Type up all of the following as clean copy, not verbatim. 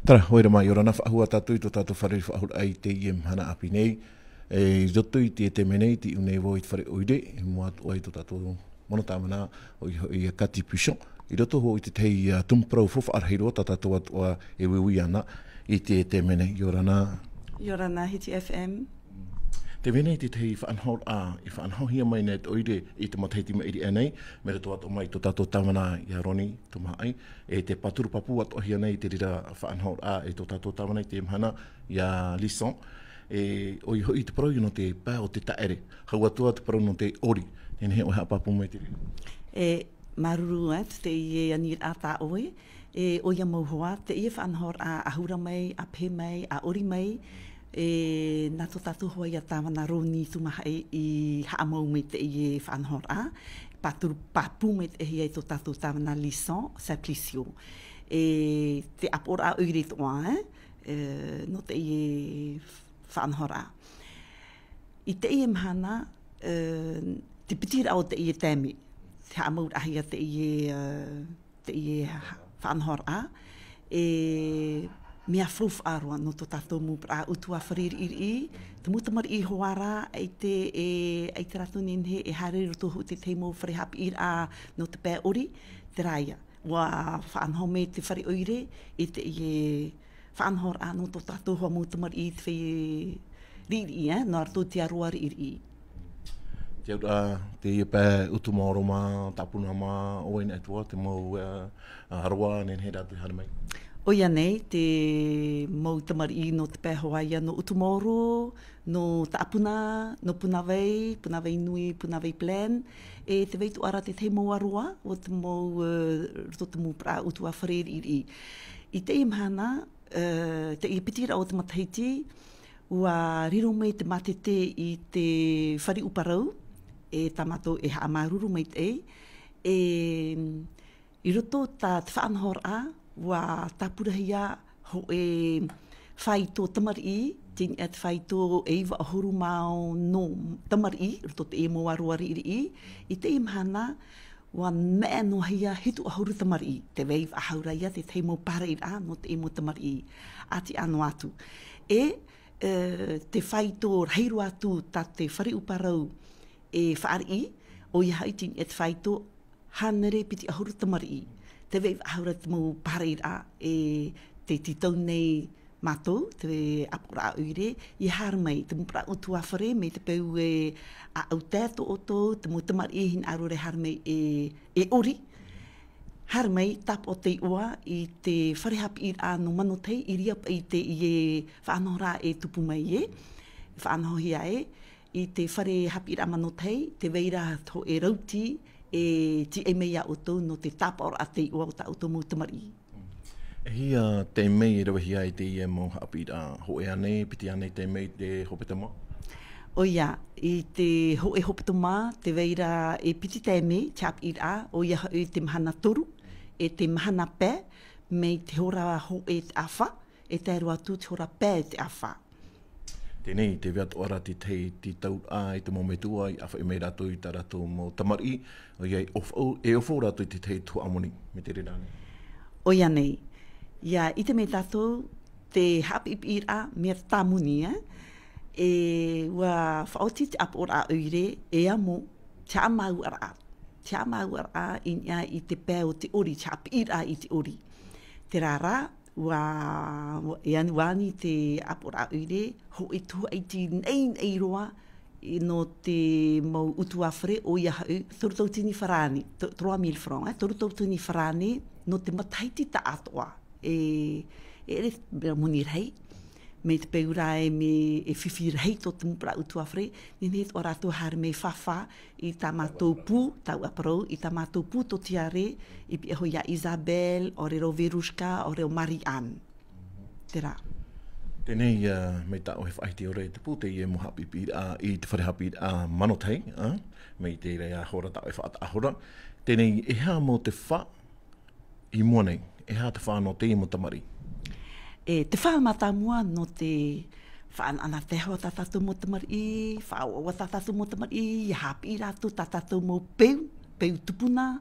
Tara, hoera mai, ora na whaahua tātou i tō tātou whareri whaahura ai te iem hana api nei. Roto i te menei ti unei wo i te whare oire, i mua atu ai tō tātou monotāmana o i kati pushon. I roto ho i te tei tumprau fofa arheiro tā tātou atua e wiwi ana i te menei. Ora na Hiti FM. Te menei te tei whaanhor i whaanhohia mai nei te oire i te mataiti mai iri anei, me reto atu mai tō tātou tāmana i Aroni, tuma ai, e te paturu papu atu ahia nei te rira whaanhor e tō tātou tāmana i te mhana i Lisson, o i hoi te parau no te pā o te taere, hau atua te parau no te ori, nehe o hea papu mai te rira. Maruru te i anir a tā oe, o ia mauhoa, te i whaanhor ahura mai, a pe mai, a ori mai, nā tō tātou hoa ia tāwana roni tumaha i haamau me te i whanhor paturu papu me te i tō tātou tāwana Lisson, Simplicio. Te apora uiri toa, no te i whanhor I te i mhana, te pitira o te i tēmi, te haamau ahia te i whanhor mea fluf arua no tō tātou mu pra utua whariri iri, te mutamari i hoara ai te rato nenhe e hare roto hu te teimo wharehapi no te pē ori, te raia. Wa whaanhome te whare oire i te i whaanhor no tō tātou hoa mutamari i te riri, no arto te arua riri. Te aura, te i pē utumaroma, tapunama, oen atua, te mau harua nenhe ratu hara mai. Oia nei, te mau tamari no te pēhoaia no utumoro, no taapuna, no punawei nui, punawei plan, te veitu ara te te mau arua, o te mau roto te mau pra utua whareri iri. I te imhana, te i pitira o te matahiti, ua riro mei te matete i te whari uparau, tamato e haamaruru mei te i roto ta te whaanhor wa tapurahia ho whai tō tamari tini at whai tō eiwa ahuru mao no tamari roto te e mo aruari i te imhana wa mea no hia hitu ahuru tamari te weiwa ahaura ia te teimo para no te e mo tamari ati anu atu te whai tō reiru atu ta te whare uparau whaari o ia hai tini at whai tō hanere piti ahuru tamari te vei ahaura te mau pareira te titau nei mātou, te apura uire, i haramai, te mupra utua whare, me te peu a au tēto oto, te mu tamari hin arore haramai ori. Haramai, tap o te ua, i te wharehapi no manotei, i riap i te whaanora tupu mai whaanohia i te wharehapi manotei, te veira to rauti, ti e mea oto no te tāpora a te ua o ta oto mo tamari. Hia te mei rawahi ai te i mo hapi hoe ane, piti ane te mei te hopetama? Oia, i te hoe hopetama, te veira piti te mei, te hapi o ia te mahana toru, te mahana pē, mei te hora hoe te awha, te arua tu te hora pē te awha. Tēnei, te weatu ara te tau i te mometua i awha i mei rato i ta rato mo tamari, o iei ofo rato i te tei tua amoni me te rerane. Oia nei, ia i te mei tato, te hapi ira mea tamuni, ua whaoti te apora uire, amo, te amau ara. Te amau ara i te pē o te ori, te hapi ira i te ori. Te rara, wani te apora uire, ho e tua i te nei roa no te mau utua whare o ia hau, torutau tini wharani, 3,000 francs, torutau tini wharani no te mataiti ta atoa. Ere moni rei, me te peura me whiwhi rei to te mupra utua whare, nene o rato hare me whawha i ta mātou pū, tau aparau, i ta mātou pū to tiare, i pi eho ia Isabel, o reo Verushka, o reo Marianne. Te rā. Tēnei, mei tā ohe whaiti o rei te pū, te i mo hapi i te wharehapi manotei, mei te rei ahora tā ohe whaata ahora. Tēnei, e hea mo te wha i mua nei, e hea te wha no te i mo tamari. Te whaamata mua no te whaana teho tātātou mo tamari, whaoa tātātou mo tamari, i hapi rātou tātātou mo peu tupuna,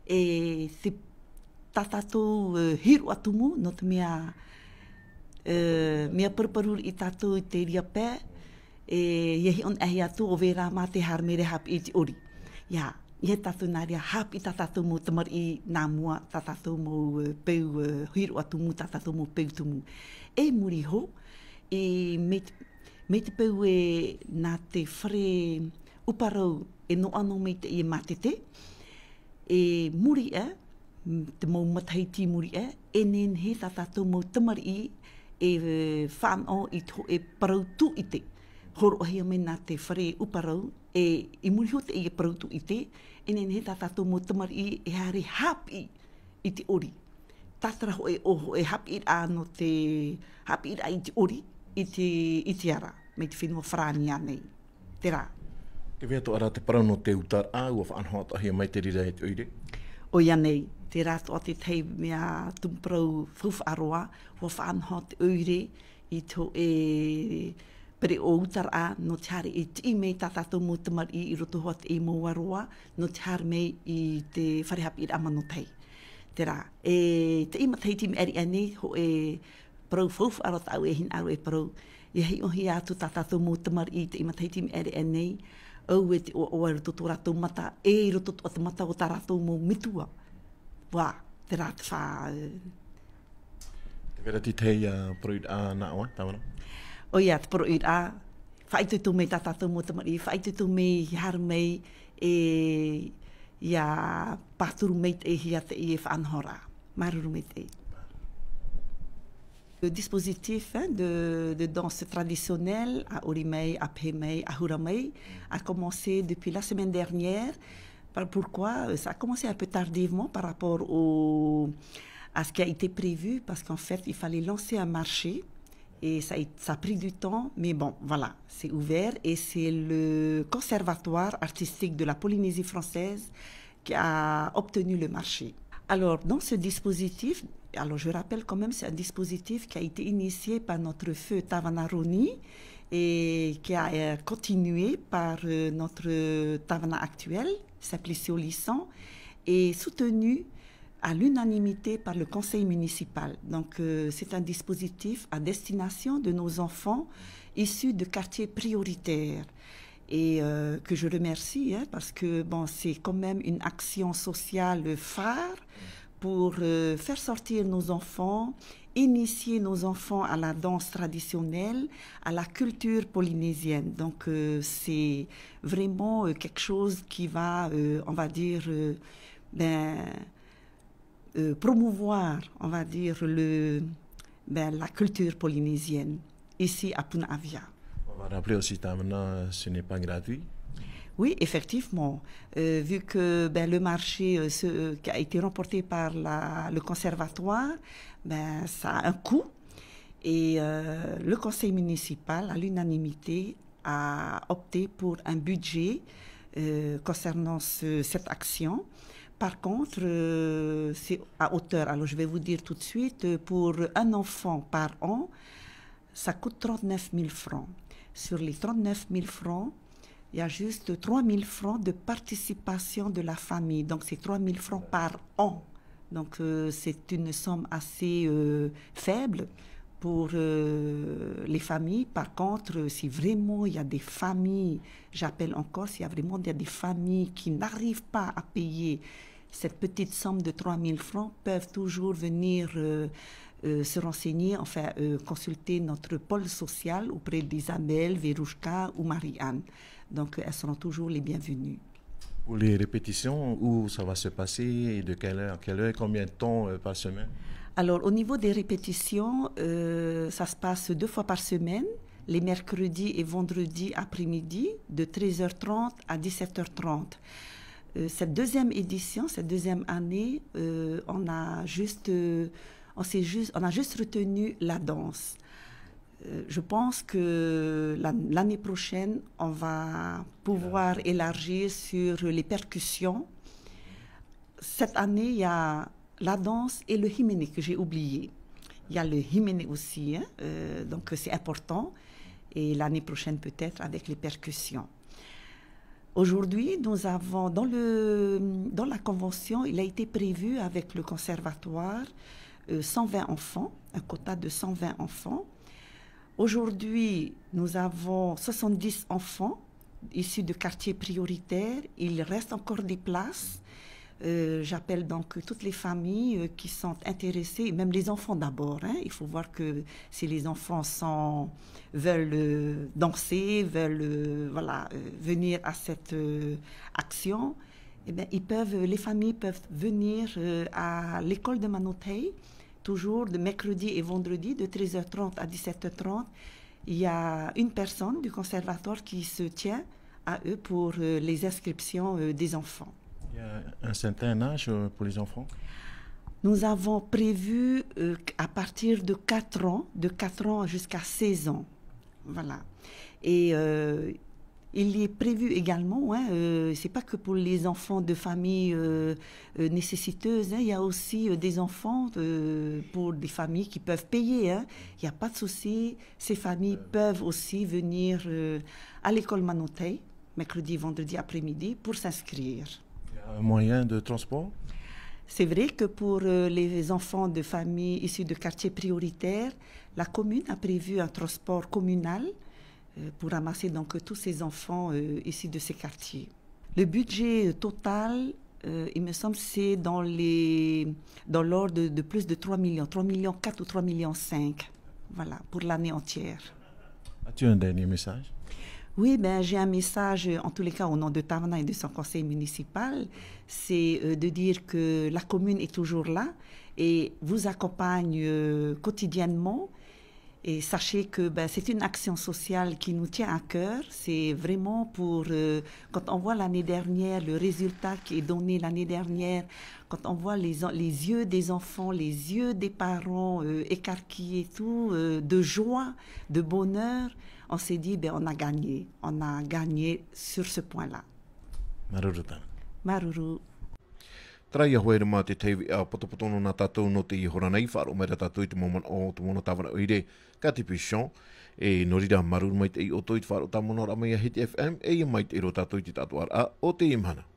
te tātātou hiru atumu no te mea mea parparur I tātou I te ria pē, iehi on ahi atu o vera mā te harmere hap I te ori. Ia, ie tātou nā ria hap I tā tātou mō tamar I nā mua, tā tātou mō peu hiru atu mu, tā tātou mō peu tumu. E muri ho, me te peu nā te whare uparau no anō me te mā te, muri te mō mataiti muri enen he tā tātou mō tamar I whanau I parau tu I te. Horo ahia me nā te whare uparau, I muri ho te parau tu I te, enen he tā tātou mō tamar I hare hapi I te ori. Tātara ho oho hapi no te hapi I te ori I te ara, me te whenua whrani anei. Te rā. Te wea to ara te parau no te utar a ua whaanhoat ahia mai te rira te oire? O ia nei, te rātu o te tei mea tumparau whawh aroa, ua whaanhoat te oire I to pere o utar a no te hare te mei tā tātou mō tamar I roto hoa te mō aroa, no te hare mei I te wharehapi ama no tei. Te rā, te imatei ti me eri anei, ho parau whawh aro tau hin aro parau, hei ohi atu tā tātou mō tamar I te imatei ti me eri anei, au te o roto tō rātou mata, roto tō te mata o tā rātou mō mitua. Wā, te rā te whā. Te vera ti tei proid a nā oa, tāwana? O ia, te proid a, whaitu tō mei tā tātou mō tamari, whaitu tō mei hara mei ia pāturu mei te hia te whaanhora. Maruru mei te. Le dispositif de danse traditionnelle à Orimei, à Pemei, à Huramei a commencé depuis la semaine dernière. Pourquoi? Ça a commencé un peu tardivement par rapport à ce qui a été prévu, parce qu'en fait, il fallait lancer un marché et ça a pris du temps, mais bon, voilà, c'est ouvert et c'est le Conservatoire artistique de la Polynésie française qui a obtenu le marché. Alors, dans ce dispositif, alors je rappelle quand même, c'est un dispositif qui a été initié par notre feu Tavana Roni et qui a continué par notre Tavana actuel, Simplicio Lisson, et soutenu à l'unanimité par le conseil municipal. Donc, c'est un dispositif à destination de nos enfants issus de quartiers prioritaires. Et que je remercie, parce que bon, c'est quand même une action sociale phare pour faire sortir nos enfants, initier nos enfants à la danse traditionnelle, à la culture polynésienne. Donc c'est vraiment quelque chose qui va, on va dire, promouvoir, on va dire, la culture polynésienne ici à Punavia. On va rappeler aussi, Tamana, ce n'est pas gratuit. Oui, effectivement. Vu que le marché qui a été remporté par le conservatoire, ça a un coût. Et le conseil municipal, à l'unanimité, a opté pour un budget concernant cette action. Par contre, c'est à hauteur. Alors, je vais vous dire tout de suite, pour un enfant par an, ça coûte 39 000 francs. Sur les 39 000 francs, il y a juste 3 000 francs de participation de la famille. Donc, c'est 3 000 francs par an. Donc, c'est une somme assez faible pour les familles. Par contre, si vraiment il y a des familles, j'appelle encore, s'il y a vraiment des familles qui n'arrivent pas à payer cette petite somme de 3 000 francs, peuvent toujours venir se renseigner, enfin consulter notre pôle social auprès d'Isabelle, Verouchka ou Marie-Anne. Donc, elles seront toujours les bienvenues. Pour les répétitions, où ça va se passer et de quelle heure à quelle heure, combien de temps par semaine? Alors, au niveau des répétitions, ça se passe 2 fois par semaine, les mercredis et vendredis après-midi, de 13h30 à 17h30. Cette deuxième édition, cette deuxième année, on a juste retenu la danse. Je pense que l'année prochaine, on va pouvoir élargir sur les percussions. Cette année, il y a la danse et le himene que j'ai oublié. Il y a le himene aussi, donc c'est important. Et l'année prochaine, peut-être, avec les percussions. Aujourd'hui, nous avons, dans la convention, il a été prévu avec le conservatoire 120 enfants, un quota de 120 enfants. Aujourd'hui, nous avons 70 enfants issus de quartiers prioritaires. Il reste encore des places. J'appelle donc toutes les familles qui sont intéressées, même les enfants d'abord. Il faut voir que si les enfants veulent danser, veulent venir à cette action, eh bien, les familles peuvent venir à l'école de Manotei, toujours de mercredi et vendredi, de 13h30 à 17h30. Il y a une personne du conservatoire qui se tient à eux pour les inscriptions des enfants. Il y a un certain âge pour les enfants? Nous avons prévu à partir de 4 ans jusqu'à 16 ans. Voilà. Et il est prévu également, c'est pas que pour les enfants de familles nécessiteuses, il y a aussi des enfants pour des familles qui peuvent payer. Il n'y a pas de souci. Ces familles peuvent aussi venir à l'école Manotei, mercredi, vendredi après-midi, pour s'inscrire. Un moyen de transport? C'est vrai que pour les enfants de familles issues de quartiers prioritaires, la commune a prévu un transport communal pour ramasser donc tous ces enfants issus de ces quartiers. Le budget total, il me semble, c'est dans l'ordre de plus de 3 millions, 3 millions 4 ou 3 millions 5, voilà, pour l'année entière. As-tu un dernier message? Oui, j'ai un message, en tous les cas, au nom de Tamana et de son conseil municipal, c'est de dire que la commune est toujours là et vous accompagne quotidiennement. Et sachez que c'est une action sociale qui nous tient à cœur. C'est vraiment pour, quand on voit l'année dernière, le résultat qui est donné l'année dernière, quand on voit les yeux des enfants, les yeux des parents écarquillés et tout, de joie, de bonheur, on s'est dit, on a gagné sur ce point-là. Maruru tana. Maruru. Trai a hoere mā te teiwi a potopotono nā tātou no te ihora nei, whaaro mai tātou i te momon o te mono tāwana oire, ka te pishon, e norira maruru mai te i o toi te whaaro tā mono ramai a Hiti FM, e i mai te iro tātou i te tātou ara o te imhana.